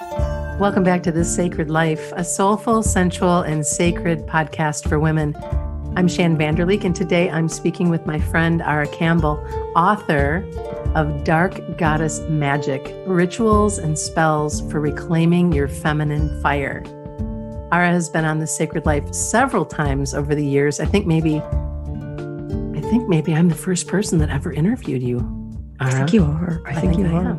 Welcome back to This Sacred Life, a soulful, sensual, and sacred podcast for women. I'm Shan Vanderleek, and today I'm speaking with my friend Ara Campbell, author of Dark Goddess Magick, Rituals and Spells for Reclaiming Your Feminine Fire. Ara has been on This Sacred Life several times over the years. I think maybe I'm the first person that ever interviewed you. I think you are. I think you are.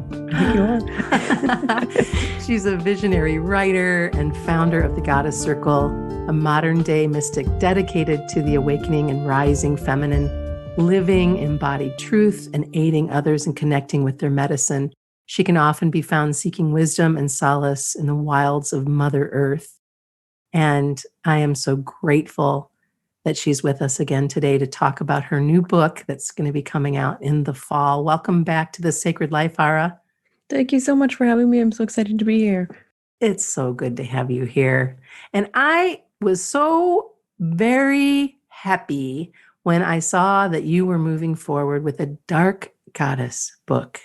She's a visionary writer and founder of the Goddess Circle, a modern-day mystic dedicated to the awakening and rising feminine, living embodied truth and aiding others in connecting with their medicine. She can often be found seeking wisdom and solace in the wilds of Mother Earth. And I am so grateful that she's with us again today to talk about her new book that's going to be coming out in the fall. Welcome back to The Sacred Life, Ara. Thank you so much for having me. I'm so excited to be here. It's so good to have you here. And I was so very happy when I saw that you were moving forward with a Dark Goddess book.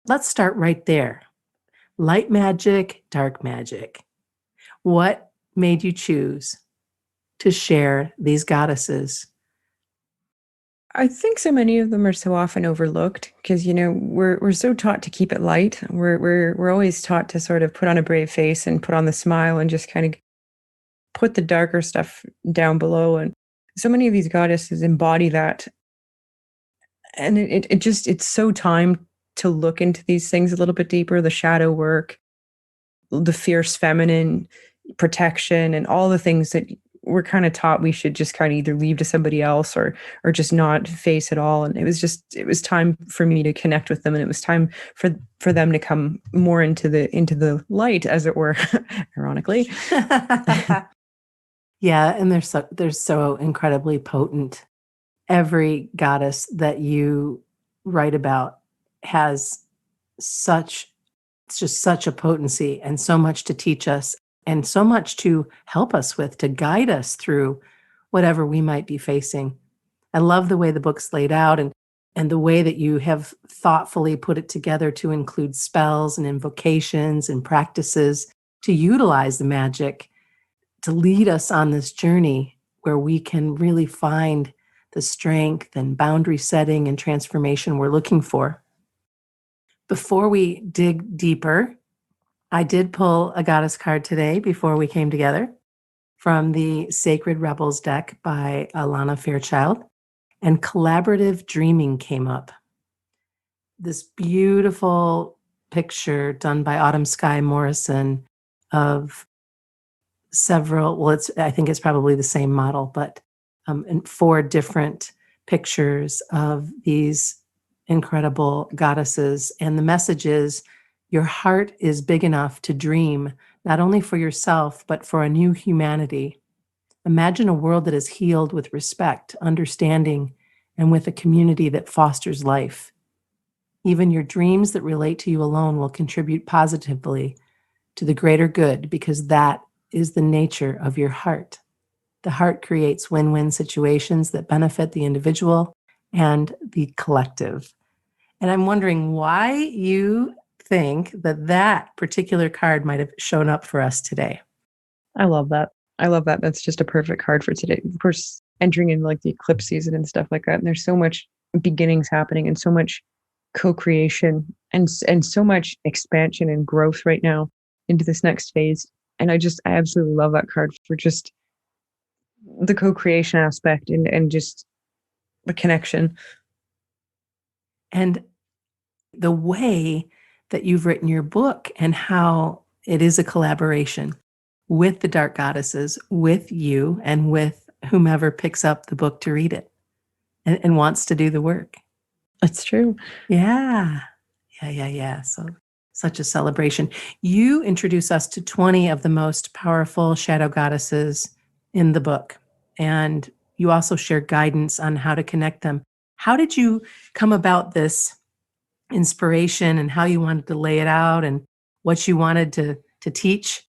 Let's start right there. Light magic, dark magic. What made you choose to share these goddesses? I think so many of them are so often overlooked because, we're so taught to keep it light. We're always taught to sort of put on a brave face and put on the smile and just kind of put the darker stuff down below. And so many of these goddesses embody that. And it's so time to look into these things a little bit deeper, the shadow work, the fierce feminine protection, and all the things that we're kind of taught we should just kind of either leave to somebody else or just not face at all. And it was time for me to connect with them. And it was time for them to come more into the light, as it were, ironically. Yeah. And they're so incredibly potent. Every goddess that you write about has such a potency and so much to teach us, and so much to help us with, to guide us through whatever we might be facing. I love the way the book's laid out and the way that you have thoughtfully put it together to include spells and invocations and practices to utilize the magic to lead us on this journey where we can really find the strength and boundary setting and transformation we're looking for. Before we dig deeper, I did pull a goddess card today before we came together from the Sacred Rebels deck by Alana Fairchild, and collaborative dreaming came up. This beautiful picture done by Autumn Sky Morrison of several, I think it's probably the same model, but and 4 different pictures of these incredible goddesses. And the message is, your heart is big enough to dream, not only for yourself, but for a new humanity. Imagine a world that is healed with respect, understanding, and with a community that fosters life. Even your dreams that relate to you alone will contribute positively to the greater good, because that is the nature of your heart. The heart creates win-win situations that benefit the individual and the collective. And I'm wondering why you think that particular card might have shown up for us today. I love that. That's just a perfect card for today. Of course, entering in like the eclipse season and stuff like that. And there's so much beginnings happening and so much co-creation and so much expansion and growth right now into this next phase. And I absolutely love that card for just the co-creation aspect and just the connection. And the way that you've written your book and how it is a collaboration with the Dark Goddesses, with you, and with whomever picks up the book to read it and wants to do the work. That's true. Yeah. So such a celebration. You introduce us to 20 of the most powerful shadow goddesses in the book, and you also share guidance on how to connect them. How did you come about this inspiration and how you wanted to lay it out and what you wanted to teach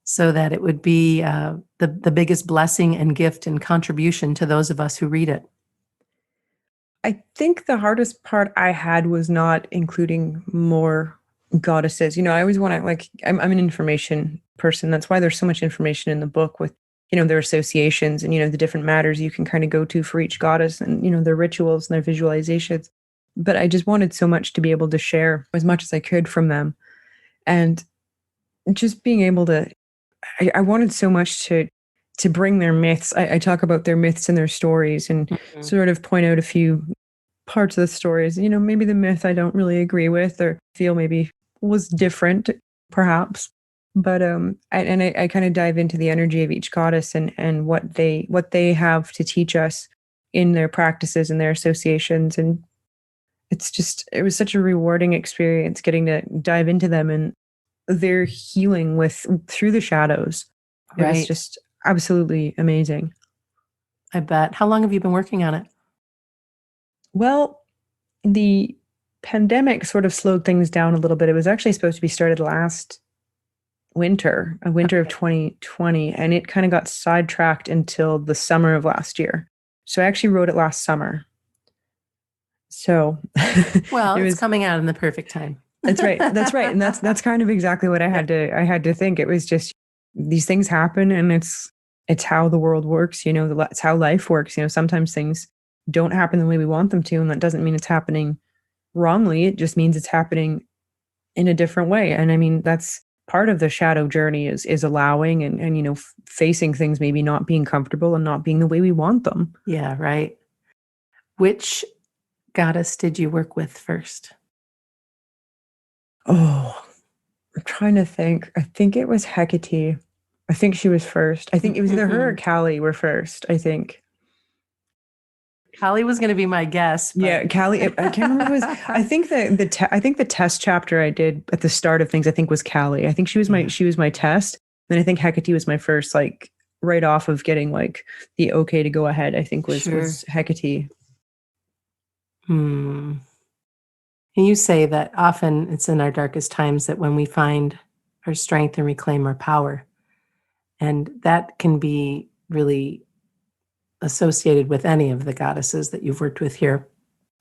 so that it would be the biggest blessing and gift and contribution to those of us who read it? I think the hardest part I had was not including more goddesses. I always want to, like, I'm an information person. That's why there's so much information in the book with, their associations and, the different matters you can kind of go to for each goddess and, their rituals and their visualizations. But I just wanted so much to be able to share as much as I could from them. And just being able to, I wanted so much to bring their myths. I talk about their myths and their stories and sort of point out a few parts of the stories, maybe the myth I don't really agree with or feel maybe was different, perhaps. But I kind of dive into the energy of each goddess and what they have to teach us in their practices and their associations. And it was such a rewarding experience getting to dive into them and their healing through the shadows. It was just absolutely amazing. I bet. How long have you been working on it? Well, the pandemic sort of slowed things down a little bit. It was actually supposed to be started last winter, of 2020, and it kind of got sidetracked until the summer of last year. So I actually wrote it last summer. So well, it's coming out in the perfect time. That's right. And that's kind of exactly what I had to think. It was just, these things happen and it's how the world works, it's how life works. Sometimes things don't happen the way we want them to, and that doesn't mean it's happening wrongly. It just means it's happening in a different way. And I mean, that's part of the shadow journey is allowing and facing things maybe not being comfortable and not being the way we want them. Yeah, right. Which goddess did you work with first? Oh, I'm trying to think. I think it was Hecate. I think she was first. I think it was either her or Kali were first, I think. Kali was going to be my guess. But... Yeah, Kali. I can't remember who it was. I think the test chapter I did at the start of things, I think was Kali. I think she was my test. Then I think Hecate was my first, like, right off of getting like the okay to go ahead. I think was Hecate. And you say that often it's in our darkest times that when we find our strength and reclaim our power. And that can be really associated with any of the goddesses that you've worked with here.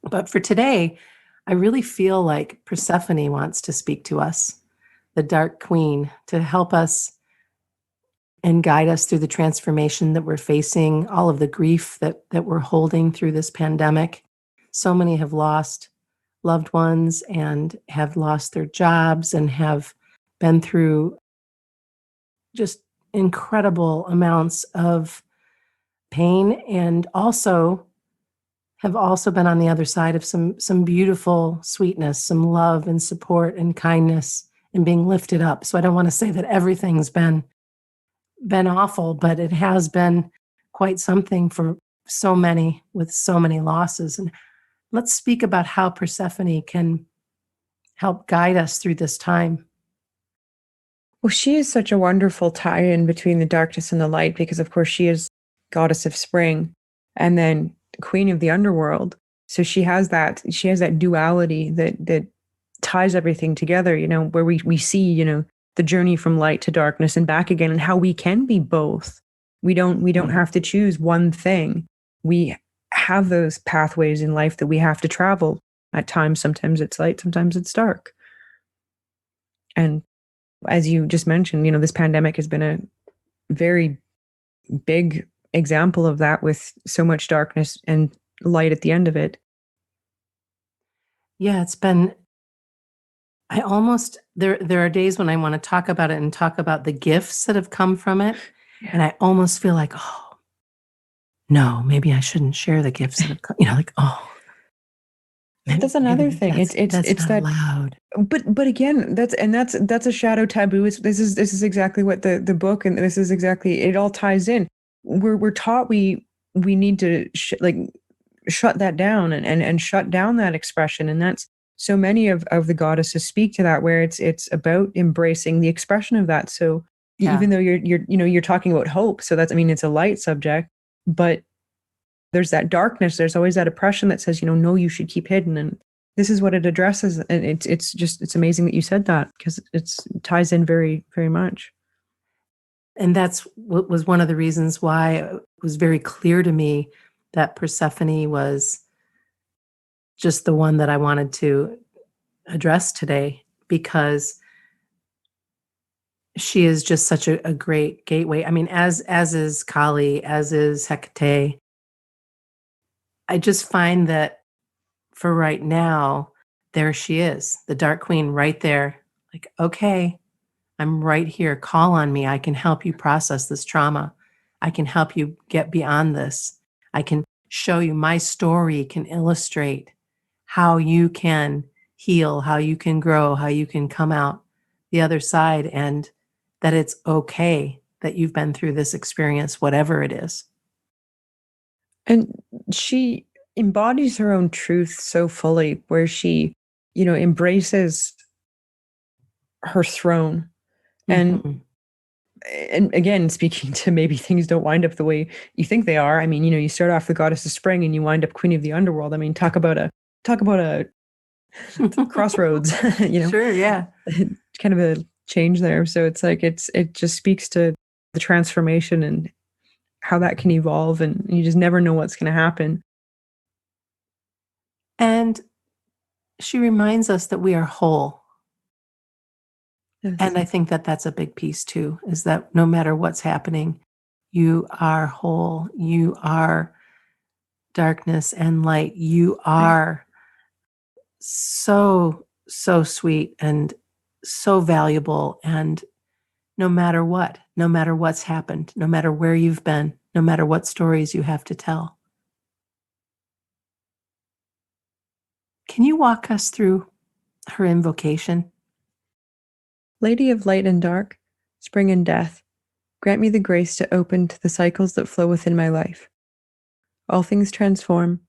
But for today, I really feel like Persephone wants to speak to us, the Dark Queen, to help us and guide us through the transformation that we're facing, all of the grief that we're holding through this pandemic. So many have lost loved ones and have lost their jobs and have been through just incredible amounts of pain, and have also been on the other side of some beautiful sweetness, some love and support and kindness and being lifted up. So I don't want to say that everything's been awful, but it has been quite something for so many with so many losses. And let's speak about how Persephone can help guide us through this time. Well, she is such a wonderful tie-in between the darkness and the light, because of course she is goddess of spring and then queen of the underworld. So she has that duality that ties everything together, where we see, the journey from light to darkness and back again, and how we can be both. We don't have to choose one thing. We have those pathways in life that we have to travel at times. Sometimes it's light, sometimes it's dark. And as you just mentioned, this pandemic has been a very big example of that, with so much darkness and light at the end of it. Yeah, it's been, there are days when I want to talk about it and talk about the gifts that have come from it. Yeah. And I almost feel like, oh, no, maybe I shouldn't share the gifts that have come, that's another thing. It's not that allowed. But again, that's a shadow taboo. This is exactly what the book, and this is exactly, it all ties in. We're taught we need to shut that down and shut down that expression, and that's so many of the goddesses speak to that, where it's about embracing the expression of that. So even though you're talking about hope, so that's, it's a light subject, but there's that darkness. There's always that oppression that says, no, you should keep hidden. And this is what it addresses. And it's amazing that you said that, because it ties in very, very much. And that's what was one of the reasons why it was very clear to me that Persephone was just the one that I wanted to address today, because she is just such a great gateway. I mean, as is Kali, as is Hecate. I just find that for right now, there she is, the Dark Queen right there. Like, okay, I'm right here. Call on me. I can help you process this trauma. I can help you get beyond this. I can show you my story, can illustrate how you can heal, how you can grow, how you can come out the other side, and that it's okay that you've been through this experience, whatever it is. And she embodies her own truth so fully, where she, embraces her throne. And Mhm. and again, speaking to maybe things don't wind up the way you think they are. I mean, you start off the goddess of spring and you wind up queen of the underworld. I mean, talk about a crossroads, Sure, yeah. kind of a change there. So it's like it just speaks to the transformation and how that can evolve, and you just never know what's going to happen. And she reminds us that we are whole. Yes. And I think that that's a big piece too, is that no matter what's happening, you are whole. You are darkness and light. You are so, so sweet and so valuable. And no matter what, no matter what's happened, no matter where you've been, no matter what stories you have to tell. Can you walk us through her invocation? Lady of light and dark, spring and death, grant me the grace to open to the cycles that flow within my life. All things transform,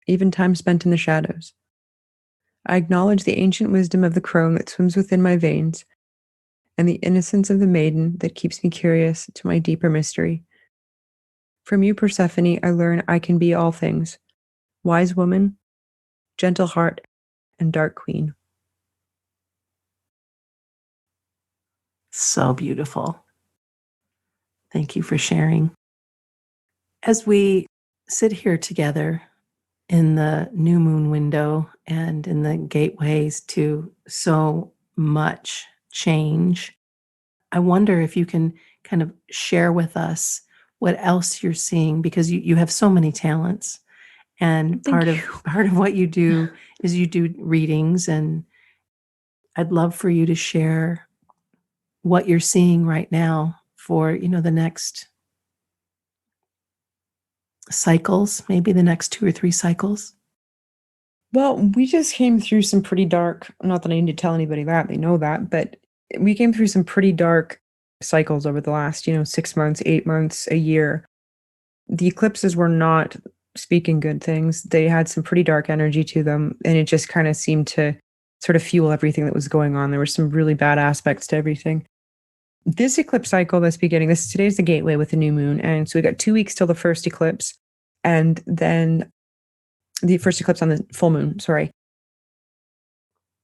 even time spent in the shadows. I acknowledge the ancient wisdom of the crone that swims within my veins, and the innocence of the maiden that keeps me curious to my deeper mystery. From you, Persephone, I learn I can be all things: wise woman, gentle heart, and dark queen. So beautiful. Thank you for sharing. As we sit here together in the new moon window and in the gateways to so much change, I wonder if you can kind of share with us what else you're seeing, because you have so many talents. And Thank part of what you do is you do readings, and I'd love for you to share what you're seeing right now for, the next cycles, maybe the next 2 or 3 cycles. Well, we just came through some pretty dark, not that I need to tell anybody that, they know that, but we came through some pretty dark cycles over the last, 6 months, 8 months, a year. The eclipses were not speaking good things. They had some pretty dark energy to them, and it just kind of seemed to sort of fuel everything that was going on. There were some really bad aspects to everything. This eclipse cycle that's beginning, today's the gateway with the new moon, and so we got 2 weeks till the first eclipse, and then the first eclipse on the full moon, sorry.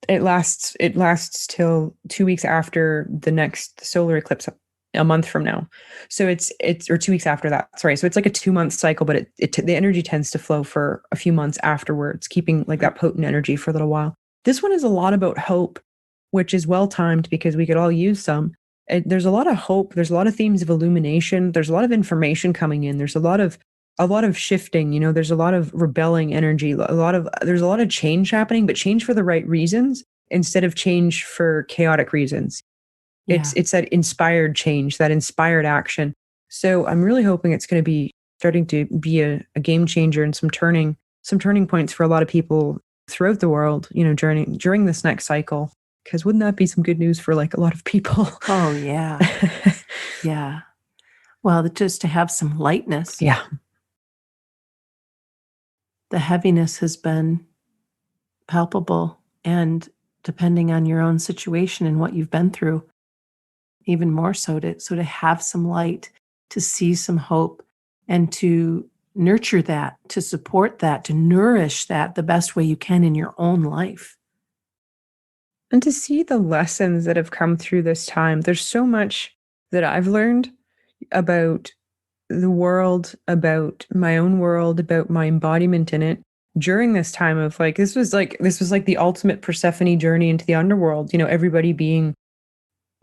It lasts till 2 weeks after the next solar eclipse, a month from now. So it's or 2 weeks after that. Sorry. So it's like a 2-month cycle, but the energy tends to flow for a few months afterwards, keeping like that potent energy for a little while. This one is a lot about hope, which is well timed because we could all use some. There's a lot of hope. There's a lot of themes of illumination. There's a lot of information coming in. There's a lot of shifting, there's a lot of rebelling energy, there's a lot of change happening, but change for the right reasons instead of change for chaotic reasons. Yeah. It's that inspired change, that inspired action. So I'm really hoping it's going to be starting to be a game changer and some turning points for a lot of people throughout the world, during this next cycle. Because wouldn't that be some good news for like a lot of people? Oh, yeah. Yeah. Well, just to have some lightness. Yeah. The heaviness has been palpable, and depending on your own situation and what you've been through, even more so to have some light, to see some hope, and to nurture that, to support that, to nourish that the best way you can in your own life. And to see the lessons that have come through this time. There's so much that I've learned about the world, about my own world, about my embodiment in it, during this time of like, this was like the ultimate Persephone journey into the underworld, everybody being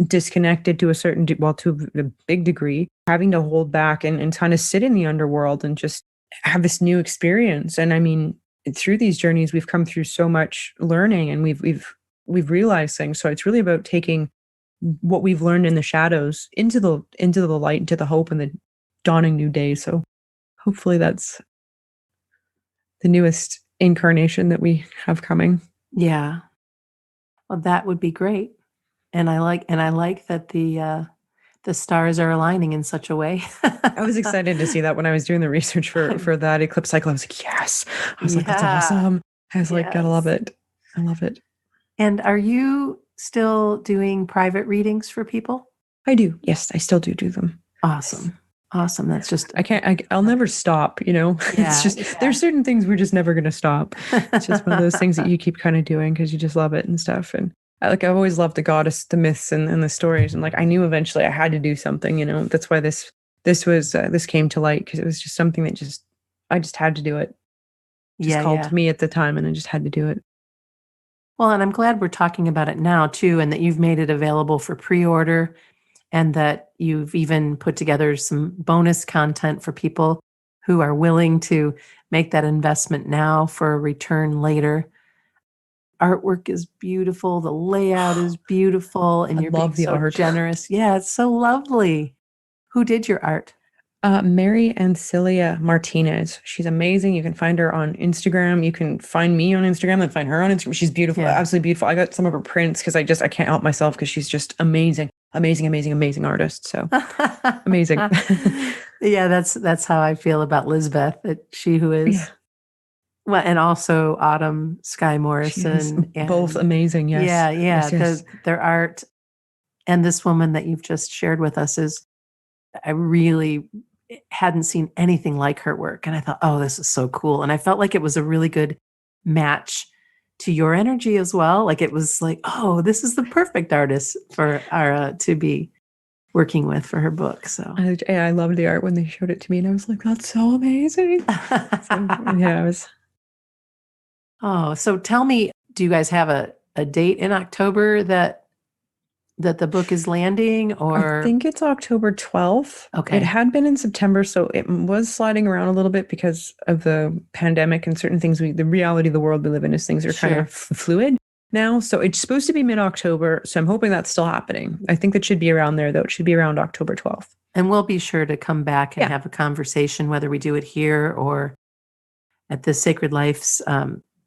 disconnected to a certain, well, to a big degree, having to hold back and kind of sit in the underworld and just have this new experience. And I mean, through these journeys, we've come through so much learning, and we've realized things. So it's really about taking what we've learned in the shadows into the light, into the hope and the dawning new day. So hopefully that's the newest incarnation that we have coming. Yeah. Well, that would be great. And I like that the stars are aligning in such a way. I was excited to see that when I was doing the research for that eclipse cycle. I was like, yes. I was like, that's awesome. I was like, gotta love it. I love it. And are you still doing private readings for people? I do. Yes, I still do them. Awesome. Awesome. That's just, I'll never stop, It's just, there's certain things we're just never going to stop. It's just one of those things that you keep kind of doing because you just love it and stuff. And I've always loved the goddess, the myths and the stories. And like, I knew eventually I had to do something, that's why this came to light, because it was just something that I just had to do it. Just called to me at the time, and I just had to do it. Well, and I'm glad we're talking about it now too, and that you've made it available for pre-order, and that you've even put together some bonus content for people who are willing to make that investment now for a return later. Artwork is beautiful. The layout is beautiful. And you're being so art. Generous. Yeah, it's so lovely. Who did your art? Mary Ancilia Martinez. She's amazing. You can find her on Instagram. You can find me on Instagram and find her on Instagram. She's beautiful, absolutely beautiful. I got some of her prints because I can't help myself because she's just amazing. Amazing artist. So amazing. Yeah, that's how I feel about Lisbeth. That she who is well, and also Autumn Skye Morrison. Both amazing, yes. Yeah. Yes. Their art, and this woman that you've just shared with us is, I really hadn't seen anything like her work. And I thought, oh, this is so cool. And I felt like it was a really good match to your energy as well. Like it was like, oh, this is the perfect artist for Ara to be working with for her book. So I loved the art when they showed it to me, and I was like, that's so amazing. It was. Oh, so tell me, do you guys have a date in October that the book is landing? Or I think it's October 12th. Okay. It had been in September, so it was sliding around a little bit because of the pandemic and certain things. The reality of the world we live in is things are kind of fluid now. So it's supposed to be mid-October. So I'm hoping that's still happening. I think that should be around there, though. It should be around October 12th. And we'll be sure to come back and have a conversation, whether we do it here or at the Sacred Life's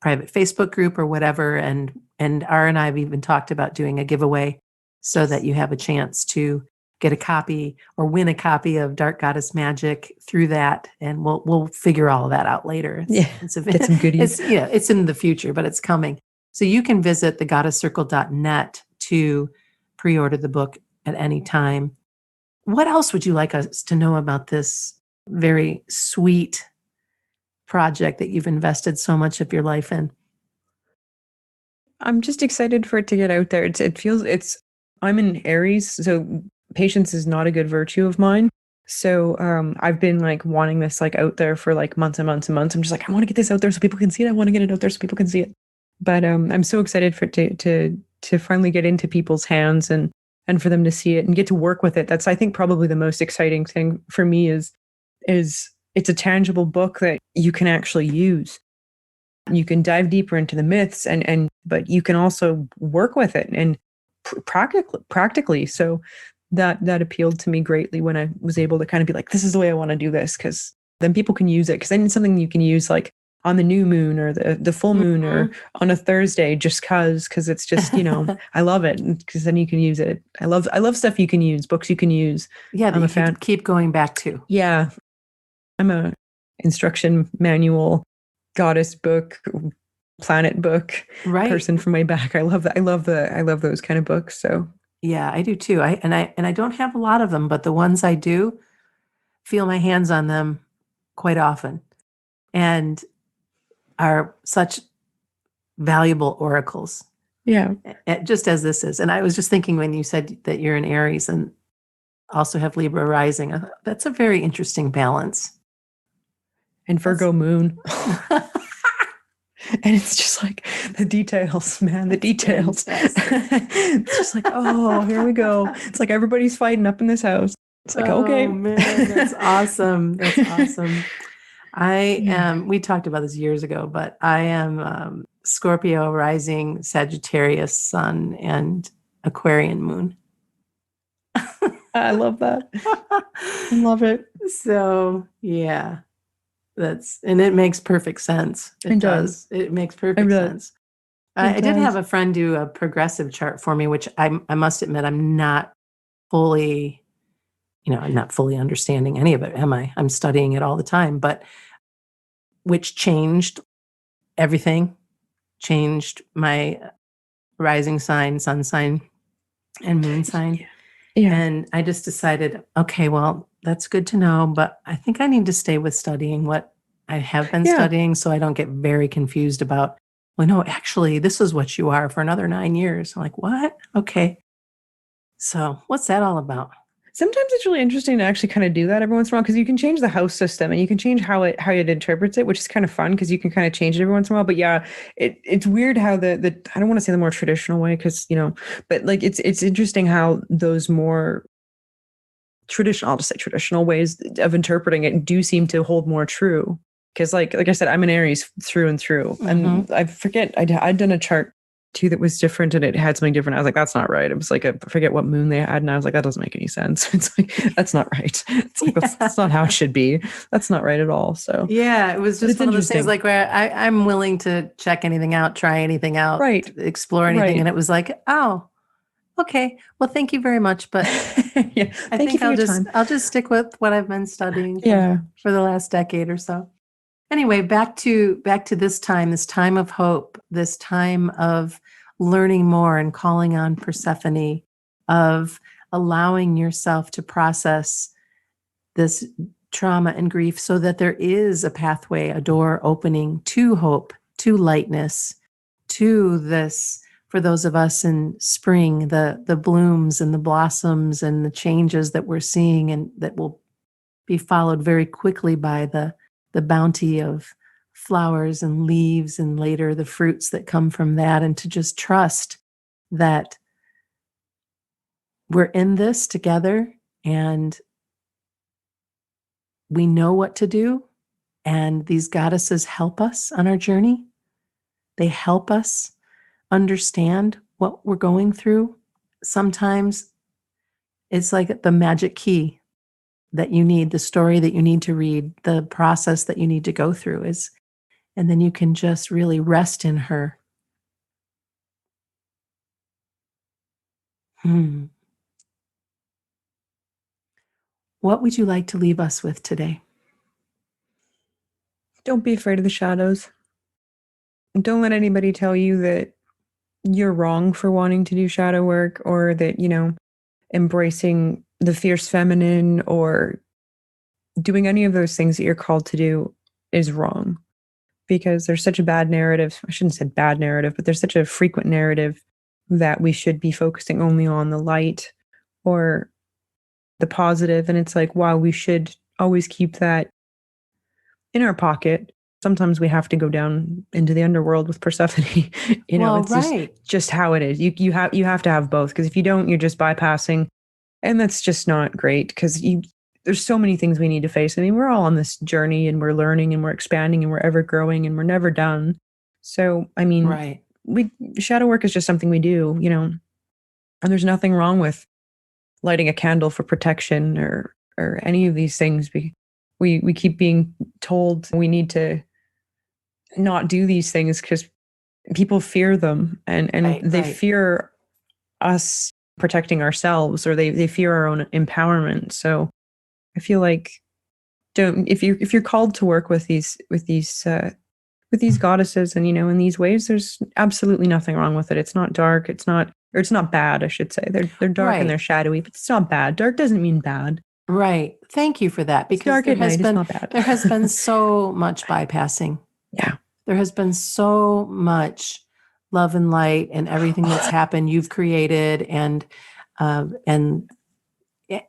private Facebook group or whatever. And Ara and I have even talked about doing a giveaway so that you have a chance to get a copy or win a copy of Dark Goddess Magick through that. And we'll figure all of that out later. Get some goodies. It's in the future, but it's coming. So you can visit thegoddesscircle.net to pre-order the book at any time. What else would you like us to know about this very sweet project that you've invested so much of your life in? I'm just excited for it to get out there. I'm in Aries, so patience is not a good virtue of mine. So I've been like wanting this like out there for like months and months and months. I'm just like, I want to get this out there so people can see it. I want to get it out there so people can see it. But I'm so excited for it to finally get into people's hands and for them to see it and get to work with it. That's, I think, probably the most exciting thing for me is it's a tangible book that you can actually use. You can dive deeper into the myths but you can also work with it and practically. So that appealed to me greatly when I was able to kind of be like, this is the way I want to do this, because then people can use it. Because then it's something you can use like on the new moon or the full moon or on a Thursday, just because it's just, I love it because then you can use it. I love stuff you can use, books you can use. Yeah, that I'm you a fan. Keep going back to. Yeah. I'm a instruction manual, goddess book, planet book person from way back. I love that. I love those kind of books. So yeah, I do too. I don't have a lot of them, but the ones I do, feel my hands on them quite often, and are such valuable oracles. Yeah, just as this is. And I was just thinking when you said that you're an Aries and also have Libra rising, that's a very interesting balance. And Virgo moon. And it's just like the details, man, the details. It's just like, oh, here we go. It's like everybody's fighting up in this house. It's like, okay. Oh man, that's awesome. That's awesome. I Yeah. am, we talked about this years ago, but I am Scorpio rising, Sagittarius sun, and Aquarian moon. I love that. I love it. So yeah, and it makes perfect sense. It It does. does. It makes It perfect does. sense. It I did have does. a friend do a progressive chart for me, which I must admit I'm not fully, I'm not fully understanding any of it, am I? I'm studying it all the time, but which changed everything, changed my rising sign, sun sign, and moon sign. Yeah. And I just decided, okay, well, that's good to know, but I think I need to stay with studying what I have been Yeah. studying so I don't get very confused about, well, no, actually, this is what you are for another 9 years. I'm like, what? Okay. So what's that all about? Sometimes it's really interesting to actually kind of do that every once in a while because you can change the house system and you can change how it interprets it, which is kind of fun because you can kind of change it every once in a while. But yeah, it's weird how the I don't want to say the more traditional way because but like it's interesting how those more traditional, I'll just say traditional ways of interpreting it do seem to hold more true. Because like I said, I'm an Aries through and through, and I forget I'd done a chart too that was different and it had something different. I was like, that's not right. It was like I forget what moon they had, and I was like, that doesn't make any sense. It's like that's not right. It's like that's not how it should be. That's not right at all. So yeah, it was just it's one of those things interesting. like where I'm willing to check anything out, try anything out, Right. explore anything, Right. and it was like, oh, okay. Well, thank you very much, but Yeah. I Thank you think for your time. I'll just stick with what I've been studying Yeah. for the last decade or so. Anyway, back to this time of hope, this time of learning more and calling on Persephone, of allowing yourself to process this trauma and grief so that there is a pathway, a door opening to hope, to lightness, to this for those of us in spring, the blooms and the blossoms and the changes that we're seeing and that will be followed very quickly by the bounty of flowers and leaves and later the fruits that come from that, and to just trust that we're in this together and we know what to do, and these goddesses help us on our journey. They help us understand what we're going through. Sometimes it's like the magic key that you need, the story that you need to read, the process that you need to go through is, and then you can just really rest in her. What would you like to leave us with today? Don't be afraid of the shadows. Don't let anybody tell you that you're wrong for wanting to do shadow work or that, embracing the fierce feminine or doing any of those things that you're called to do is wrong because there's such a bad narrative. I shouldn't say bad narrative, but there's such a frequent narrative that we should be focusing only on the light or the positive. And it's like, wow, we should always keep that in our pocket. Sometimes we have to go down into the underworld with Persephone. Well, It's right. just how it is. You have to have both because if you don't, you're just bypassing, and that's just not great because there's so many things we need to face. I mean, we're all on this journey and we're learning and we're expanding and we're ever growing and we're never done. So, I mean, Right. shadow work is just something we do, and there's nothing wrong with lighting a candle for protection or any of these things. We keep being told we need to not do these things because people fear them and Right, they right. fear us protecting ourselves or they fear our own empowerment. So I feel like don't if you're called to work with these goddesses and in these ways, there's absolutely nothing wrong with it. It's not dark, it's not bad, I should say. They're dark and they're Right. shadowy, but it's not bad. Dark doesn't mean bad. Right. Thank you for that, It's because dark at night, it's not there has been bad. so much bypassing. Yeah. There has been so much love and light and everything that's happened you've created um, and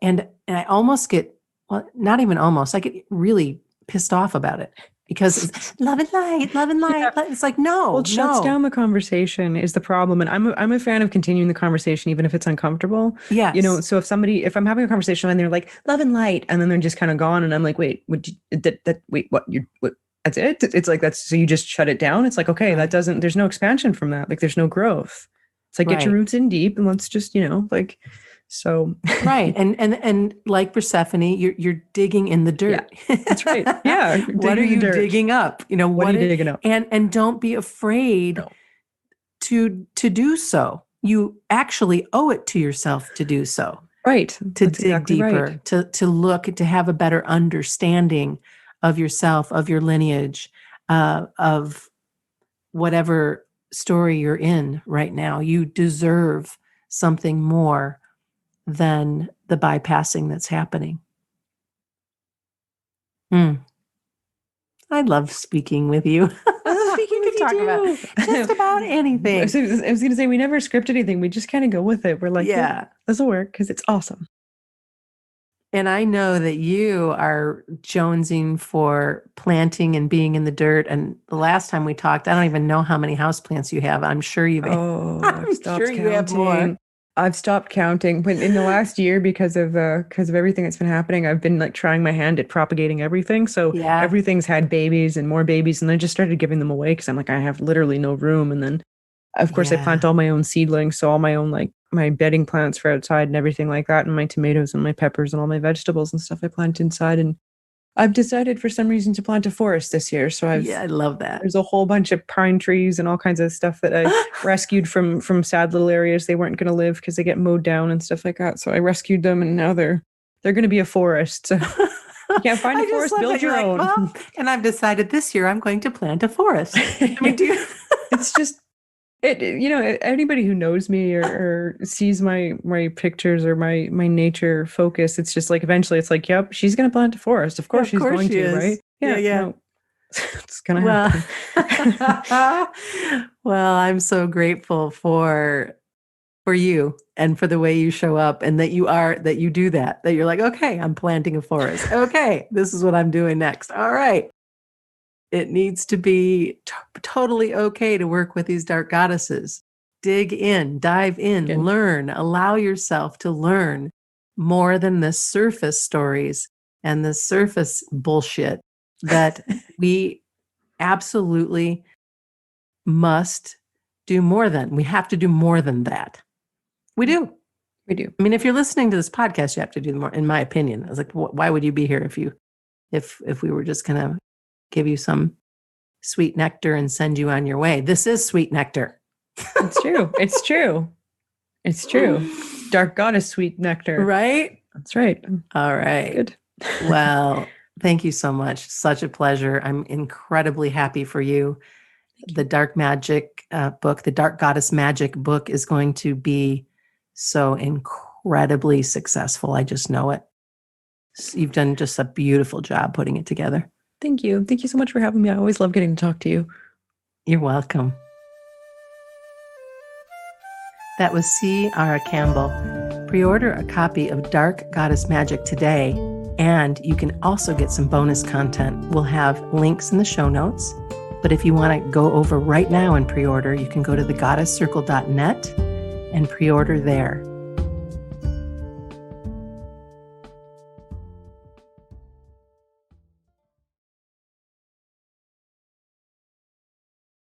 and I almost get, well, not even almost, I get really pissed off about it. because it's love and light, love and light. Yeah. It's like, no, Well, it shuts no. down the conversation is the problem. And I'm a fan of continuing the conversation, even if it's uncomfortable. Yes. So if I'm having a conversation and they're like, love and light, and then they're just kind of gone, and I'm like, wait, wait, what? That's it? It's like, so you just shut it down. It's like, okay, Right. there's no expansion from that. Like, there's no growth. It's like, get your Right. roots in deep and let's just, so. Right. And like Persephone, you're digging in the dirt. Yeah, that's right. Yeah. What are you digging up? What are you digging up? And don't be afraid to do so. You actually owe it to yourself to do so. Right. To That's dig exactly deeper, right. to look, to have a better understanding of yourself, of your lineage, of whatever story you're in right now. You deserve something more than the bypassing that's happening. I love speaking with you. I love speaking with you talk too. about just about anything. I was going to say, we never script anything. We just kind of go with it. We're like, yeah, this will work because it's awesome. And I know that you are jonesing for planting and being in the dirt. And the last time we talked, I don't even know how many houseplants you have. I'm sure you've. I'm sure you have more. I've stopped counting, but in the last year, because of everything that's been happening, I've been like trying my hand at propagating everything. So everything's had babies and more babies, and I just started giving them away because I'm like, I have literally no room. And then, of course, I plant all my own seedlings, so all my own like my bedding plants for outside and everything like that, and my tomatoes and my peppers and all my vegetables and stuff I plant inside. And I've decided for some reason to plant a forest this year. So I love that. There's a whole bunch of pine trees and all kinds of stuff that I rescued from sad little areas they weren't going to live because they get mowed down and stuff like that. So I rescued them, and now they're going to be a forest. So you can't find a forest, build your own. Well, and I've decided this year I'm going to plant a forest. I mean, it's just anybody who knows me or sees my pictures or my nature focus, it's just like eventually it's like, yep, she's going to plant a forest. Of course she's going to, right? Yeah. No, it's going to happen. Well, I'm so grateful for you and for the way you show up, and that you do that you're like, okay, I'm planting a forest. Okay, this is what I'm doing next. All right. It needs to be totally okay to work with these dark goddesses. Dig in, dive in, learn, allow yourself to learn more than the surface stories and the surface bullshit that we absolutely must do more than. We have to do more than that. We do. We do. I mean, if you're listening to this podcast, you have to do more, in my opinion. I was like, why would you be here if we were just going to give you some sweet nectar and send you on your way? This is sweet nectar. It's true. It's true. It's true. Dark goddess sweet nectar. Right? That's right. All right. Good. Well, thank you so much. Such a pleasure. I'm incredibly happy for you. The Dark Magic book, the Dark Goddess Magick book, is going to be so incredibly successful. I just know it. You've done just a beautiful job putting it together. Thank you. Thank you so much for having me. I always love getting to talk to you. You're welcome. That was C Ara Campbell. Pre-order a copy of Dark Goddess Magick today, and you can also get some bonus content. We'll have links in the show notes, but if you want to go over right now and pre-order, you can go to thegoddesscircle.net and pre-order there.